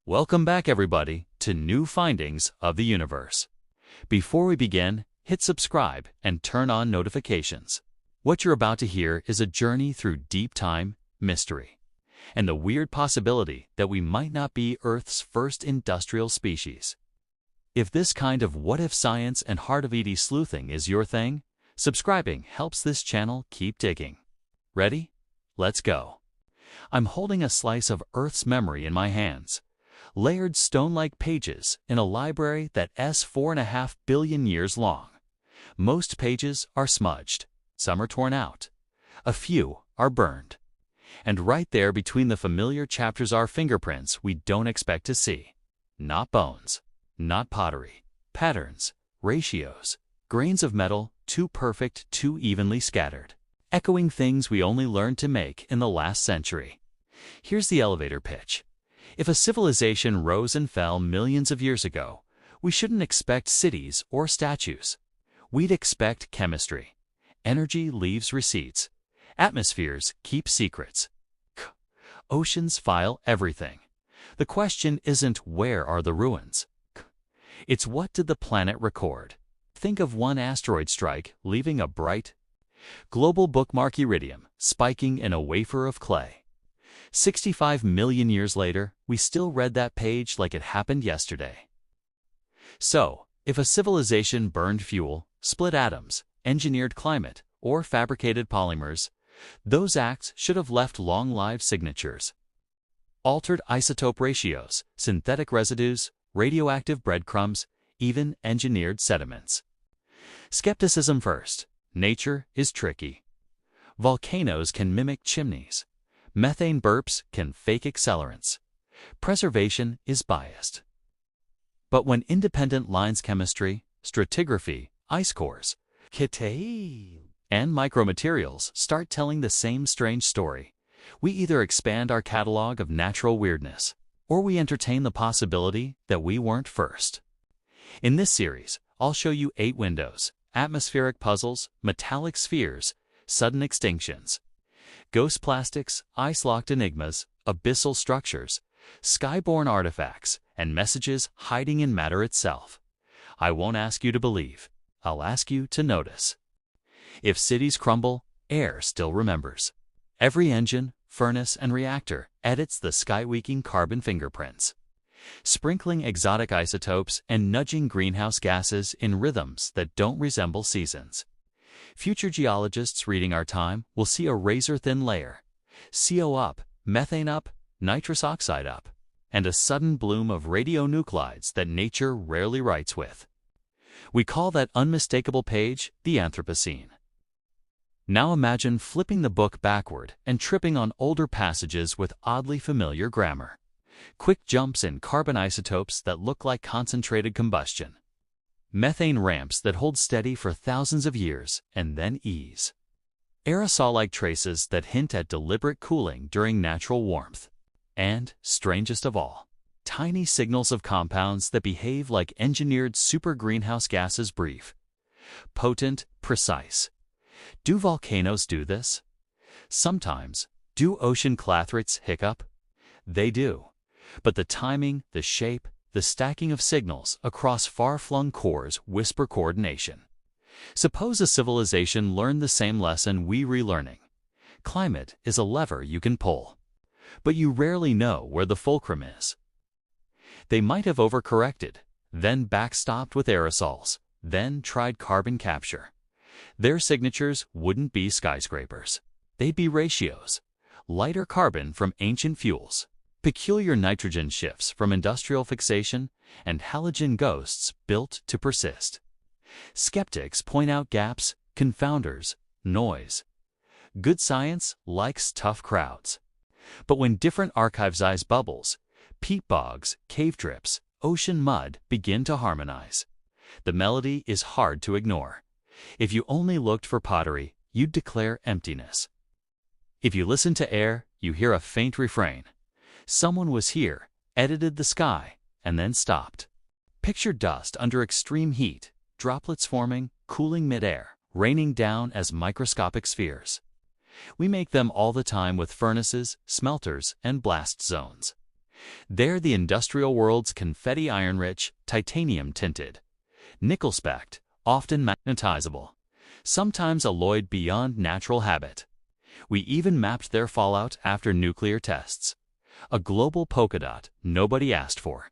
Welcome back, everybody, to New Findings of the Universe. Before we begin, hit subscribe and turn on notifications. What you're about to hear is a journey through deep time, mystery, and the weird possibility that we might not be Earth's first industrial species. If this kind of what-if science and heart-of-ED sleuthing is your thing, subscribing helps this channel keep digging. Ready? Let's go. I'm holding a slice of Earth's memory in my hands. Layered stone-like pages in a library that's 4.5 billion years long. Most pages are smudged, some are torn out, a few are burned. And right there between the familiar chapters are fingerprints we don't expect to see. Not bones, not pottery, patterns, ratios, grains of metal too perfect, too evenly scattered, echoing things we only learned to make in the last century. Here's the elevator pitch. If a civilization rose and fell millions of years ago, we shouldn't expect cities or statues. We'd expect chemistry. Energy leaves receipts. Atmospheres keep secrets. Oceans file everything. The question isn't where are the ruins. It's what did the planet record. Think of one asteroid strike leaving a bright, global bookmark Iridium spiking in a wafer of clay. 65 million years later, we still read that page like it happened yesterday. So, if a civilization burned fuel, split atoms, engineered climate, or fabricated polymers, those acts should have left long-lived signatures. Altered isotope ratios, synthetic residues, radioactive breadcrumbs, even engineered sediments. Skepticism first. Nature is tricky. Volcanoes can mimic chimneys. Methane burps can fake accelerants. Preservation is biased. But when independent lines chemistry, stratigraphy, ice cores, and micromaterials start telling the same strange story, we either expand our catalog of natural weirdness, or we entertain the possibility that we weren't first. In this series, I'll show you 8 windows, atmospheric puzzles, metallic spheres, sudden extinctions, ghost plastics, ice-locked enigmas, abyssal structures, skyborne artifacts, and messages hiding in matter itself. I won't ask you to believe. I'll ask you to notice. If cities crumble, air still remembers. Every engine, furnace, and reactor edits the sky-leaking carbon fingerprints, sprinkling exotic isotopes and nudging greenhouse gases in rhythms that don't resemble seasons. Future geologists reading our time will see a razor-thin layer, CO up, methane up, nitrous oxide up, and a sudden bloom of radionuclides that nature rarely writes with. We call that unmistakable page the Anthropocene. Now imagine flipping the book backward and tripping on older passages with oddly familiar grammar. Quick jumps in carbon isotopes that look like concentrated combustion. Methane ramps that hold steady for thousands of years and then ease. Aerosol-like traces that hint at deliberate cooling during natural warmth. And, strangest of all, tiny signals of compounds that behave like engineered super greenhouse gases brief. Potent, precise. Do volcanoes do this? Sometimes. Do ocean clathrates hiccup? They do. But the timing, the shape, the stacking of signals across far-flung cores whisper coordination. Suppose a civilization learned the same lesson we're relearning. Climate is a lever you can pull, but you rarely know where the fulcrum is. They might have overcorrected, then backstopped with aerosols, then tried carbon capture. Their signatures wouldn't be skyscrapers. They'd be ratios. Lighter carbon from ancient fuels, peculiar nitrogen shifts from industrial fixation, and halogen ghosts built to persist. Skeptics point out gaps, confounders, noise. Good science likes tough crowds. But when different archives' eyes bubbles, peat bogs, cave drips, ocean mud begin to harmonize. The melody is hard to ignore. If you only looked for pottery, you'd declare emptiness. If you listen to air, you hear a faint refrain. Someone was here, edited the sky, and then stopped. Picture dust under extreme heat, droplets forming, cooling midair, raining down as microscopic spheres. We make them all the time with furnaces, smelters, and blast zones. They're the industrial world's confetti iron-rich, titanium-tinted, nickel-specked, often magnetizable, sometimes alloyed beyond natural habit. We even mapped their fallout after nuclear tests. A global polka dot nobody asked for.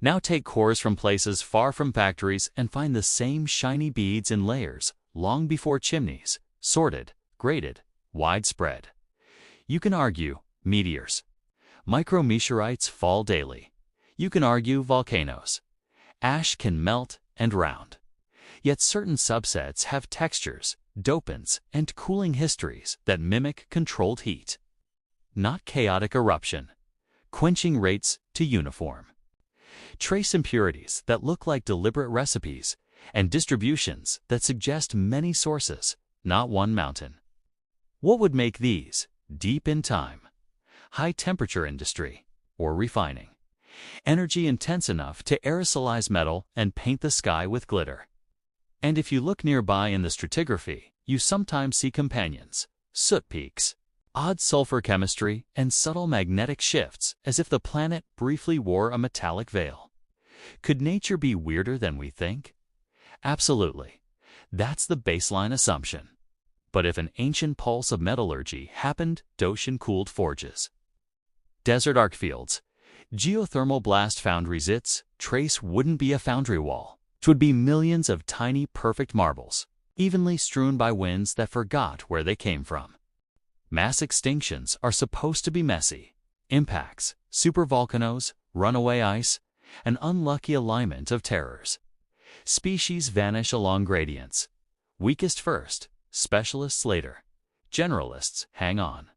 Now take cores from places far from factories and find the same shiny beads in layers long before chimneys, sorted, graded, widespread. You can argue meteors. Micrometeorites fall daily. You can argue volcanoes. Ash can melt and round. Yet certain subsets have textures, dopants, and cooling histories that mimic controlled heat. Not chaotic eruption. Quenching rates to uniform. Trace impurities that look like deliberate recipes, and distributions that suggest many sources, not one mountain. What would make these deep in time? High-temperature industry, or refining. Energy intense enough to aerosolize metal and paint the sky with glitter. And if you look nearby in the stratigraphy, you sometimes see companions, soot peaks, odd sulfur chemistry, and subtle magnetic shifts as if the planet briefly wore a metallic veil. Could nature be weirder than we think? Absolutely. That's the baseline assumption. But if an ancient pulse of metallurgy happened to ocean-cooled forges, desert arc fields, geothermal blast foundries, its trace wouldn't be a foundry wall. It would be millions of tiny, perfect marbles, evenly strewn by winds that forgot where they came from. Mass extinctions are supposed to be messy. Impacts, supervolcanoes, runaway ice, an unlucky alignment of terrors. Species vanish along gradients. Weakest first, specialists later. Generalists hang on.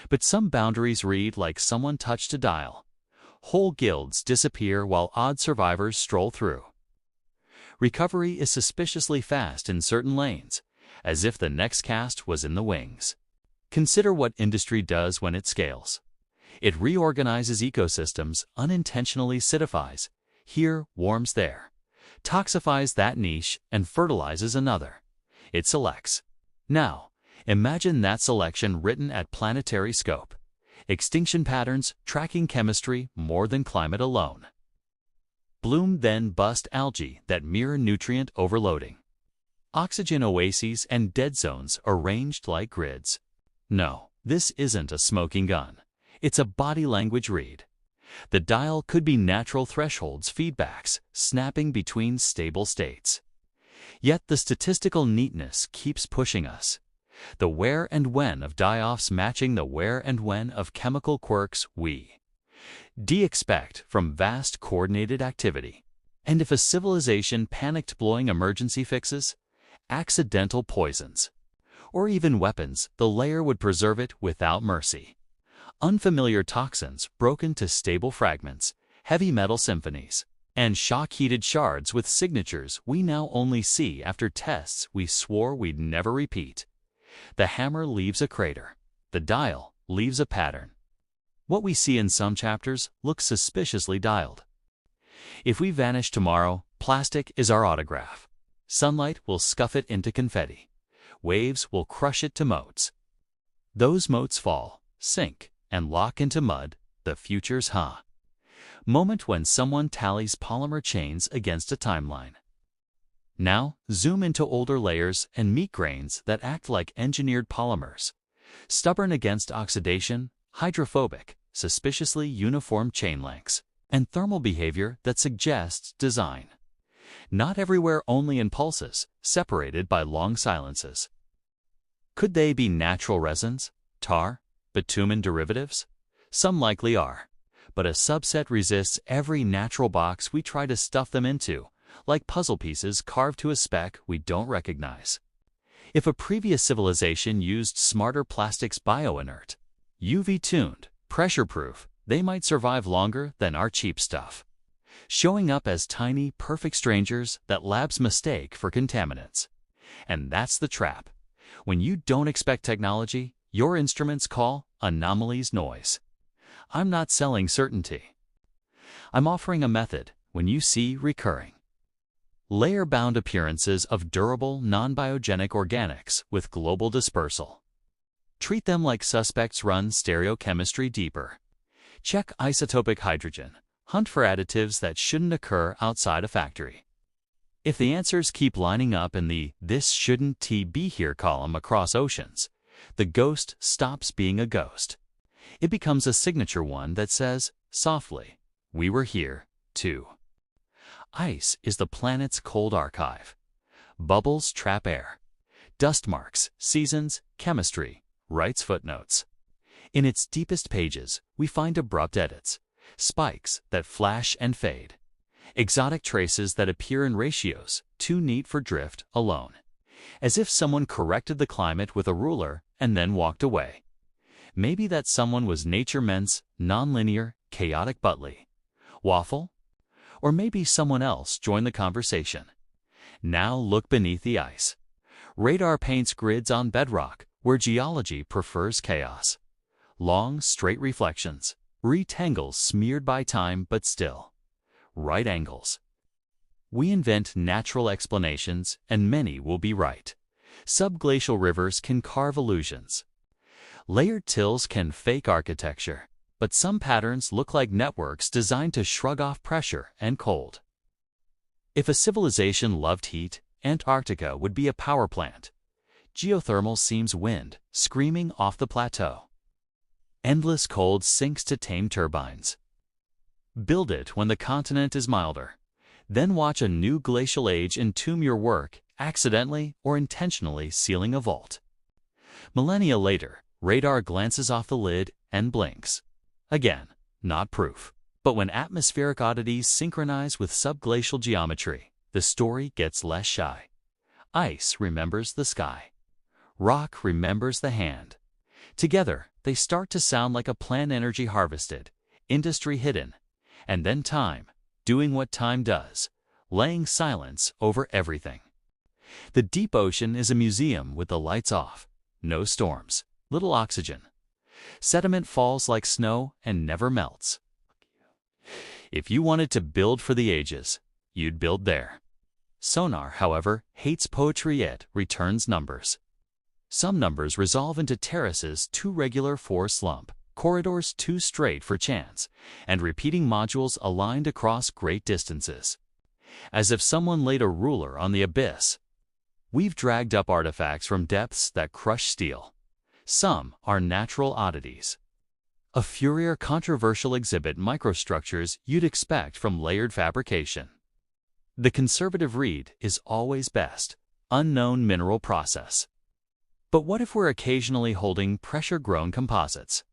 But some boundaries read like someone touched a dial. Whole guilds disappear while odd survivors stroll through. Recovery is suspiciously fast in certain lanes, as if the next cast was in the wings. Consider what industry does when it scales. It reorganizes ecosystems, unintentionally acidifies, here warms there, toxifies that niche, and fertilizes another. It selects. Now, imagine that selection written at planetary scope. Extinction patterns tracking chemistry more than climate alone. Bloom then bust algae that mirror nutrient overloading. Oxygen oases and dead zones arranged like grids. No, this isn't a smoking gun. It's a body language read. The dial could be natural thresholds feedbacks, snapping between stable states. Yet the statistical neatness keeps pushing us. The where and when of die-offs matching the where and when of chemical quirks we expect from vast coordinated activity. And if a civilization panicked blowing emergency fixes, accidental poisons, or even weapons, the layer would preserve it without mercy. Unfamiliar toxins broken to stable fragments, heavy metal symphonies, and shock-heated shards with signatures we now only see after tests we swore we'd never repeat. The hammer leaves a crater. The dial leaves a pattern. What we see in some chapters looks suspiciously dialed. If we vanish tomorrow, plastic is our autograph. Sunlight will scuff it into confetti. Waves will crush it to motes. Those motes fall, sink, and lock into mud, the future's moment when someone tallies polymer chains against a timeline. Now, zoom into older layers and meet grains that act like engineered polymers. Stubborn against oxidation, hydrophobic, suspiciously uniform chain lengths, and thermal behavior that suggests design. Not everywhere, only in pulses, separated by long silences. Could they be natural resins, tar, bitumen derivatives? Some likely are, but a subset resists every natural box we try to stuff them into, like puzzle pieces carved to a spec we don't recognize. If a previous civilization used smarter plastics, bioinert, UV-tuned, pressure-proof, they might survive longer than our cheap stuff, showing up as tiny, perfect strangers that labs mistake for contaminants. And that's the trap. When you don't expect technology, your instruments call anomalies noise. I'm not selling certainty. I'm offering a method when you see recurring layer-bound appearances of durable, non-biogenic organics with global dispersal. Treat them like suspects, run stereochemistry deeper. Check isotopic hydrogen. Hunt for additives that shouldn't occur outside a factory. If the answers keep lining up in the "this shouldn't be here" column across oceans, the ghost stops being a ghost. It becomes a signature one that says, softly, "We were here, too." Ice is the planet's cold archive. Bubbles trap air. Dust marks, seasons, chemistry, writes footnotes. In its deepest pages, we find abrupt edits, spikes that flash and fade, exotic traces that appear in ratios too neat for drift alone, as if someone corrected the climate with a ruler and then walked away. Maybe that someone was nature's nonlinear, chaotic Butley. Waffle? Or maybe someone else joined the conversation. Now look beneath the ice. Radar paints grids on bedrock where geology prefers chaos. Long, straight reflections, rectangles smeared by time but still. Right angles. We invent natural explanations, and many will be right. Subglacial rivers can carve illusions. Layered tills can fake architecture, but some patterns look like networks designed to shrug off pressure and cold. If a civilization loved heat, Antarctica would be a power plant. Geothermal seems wind, screaming off the plateau. Endless cold sinks to tame turbines. Build it when the continent is milder. Then watch a new glacial age entomb your work, accidentally or intentionally sealing a vault. Millennia later, radar glances off the lid and blinks. Again, not proof. But when atmospheric oddities synchronize with subglacial geometry, the story gets less shy. Ice remembers the sky. Rock remembers the hand. Together, they start to sound like a plan energy harvested, industry hidden, and then time, doing what time does, laying silence over everything. The deep ocean is a museum with the lights off. No storms, little oxygen. Sediment falls like snow and never melts. If you wanted to build for the ages, you'd build there. Sonar, however, hates poetry yet returns numbers. Some numbers resolve into terraces too regular for slump, corridors too straight for chance, and repeating modules aligned across great distances. As if someone laid a ruler on the abyss. We've dragged up artifacts from depths that crush steel. Some are natural oddities. A Fourier controversial exhibit microstructures you'd expect from layered fabrication. The conservative read is always best, unknown mineral process. But what if we're occasionally holding pressure-grown composites,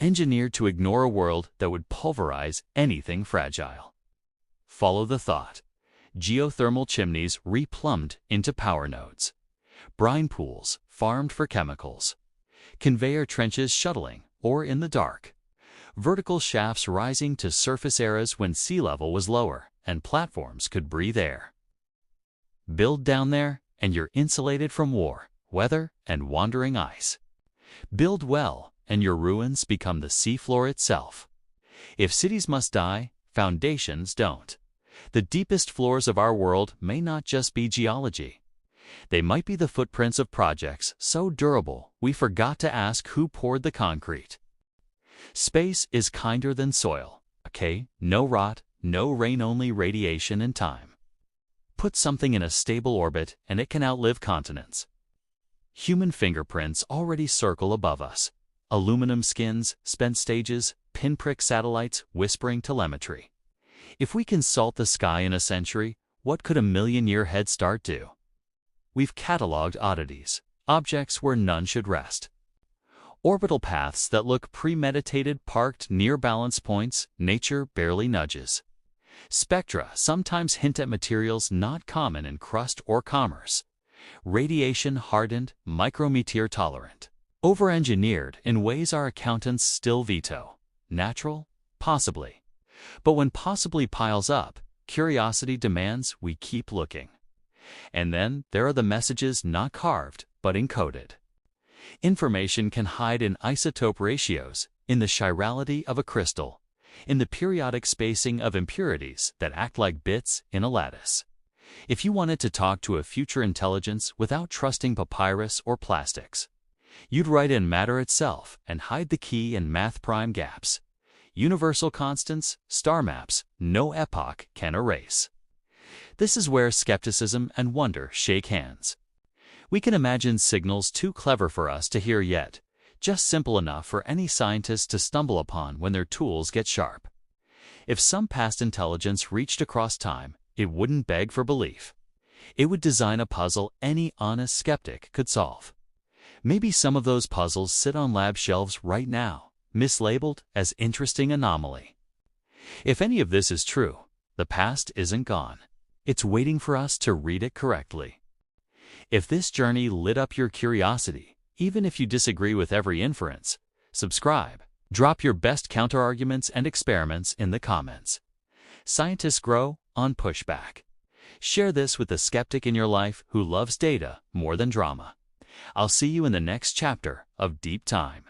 engineered to ignore a world that would pulverize anything fragile? Follow the thought. Geothermal chimneys replumbed into power nodes. Brine pools farmed for chemicals. Conveyor trenches shuttling or in the dark. Vertical shafts rising to surface eras when sea level was lower and platforms could breathe air. Build down there and you're insulated from war, weather, and wandering ice. Build well and your ruins become the seafloor itself. If cities must die, foundations don't. The deepest floors of our world may not just be geology. They might be the footprints of projects so durable we forgot to ask who poured the concrete. Space is kinder than soil, okay? No rot, no rain, only radiation and time. Put something in a stable orbit and it can outlive continents. Human fingerprints already circle above us. Aluminum skins, spent stages, pinprick satellites whispering telemetry. If we can salt the sky in a century, what could a million-year head start do? We've cataloged oddities, objects where none should rest. Orbital paths that look premeditated parked near balance points nature barely nudges. Spectra sometimes hint at materials not common in crust or commerce. Radiation-hardened, micrometeor-tolerant. Over-engineered in ways our accountants still veto. Natural? Possibly. But when possibly piles up, curiosity demands we keep looking. And then there are the messages not carved, but encoded. Information can hide in isotope ratios, in the chirality of a crystal, in the periodic spacing of impurities that act like bits in a lattice. If you wanted to talk to a future intelligence without trusting papyrus or plastics, you'd write in matter itself and hide the key in math prime gaps. Universal constants, star maps, no epoch can erase. This is where skepticism and wonder shake hands. We can imagine signals too clever for us to hear yet, just simple enough for any scientist to stumble upon when their tools get sharp. If some past intelligence reached across time, it wouldn't beg for belief. It would design a puzzle any honest skeptic could solve. Maybe some of those puzzles sit on lab shelves right now, mislabeled as interesting anomaly. If any of this is true, the past isn't gone. It's waiting for us to read it correctly. If this journey lit up your curiosity, even if you disagree with every inference, subscribe. Drop your best counterarguments and experiments in the comments. Scientists grow on pushback. Share this with the skeptic in your life who loves data more than drama. I'll see you in the next chapter of Deep Time.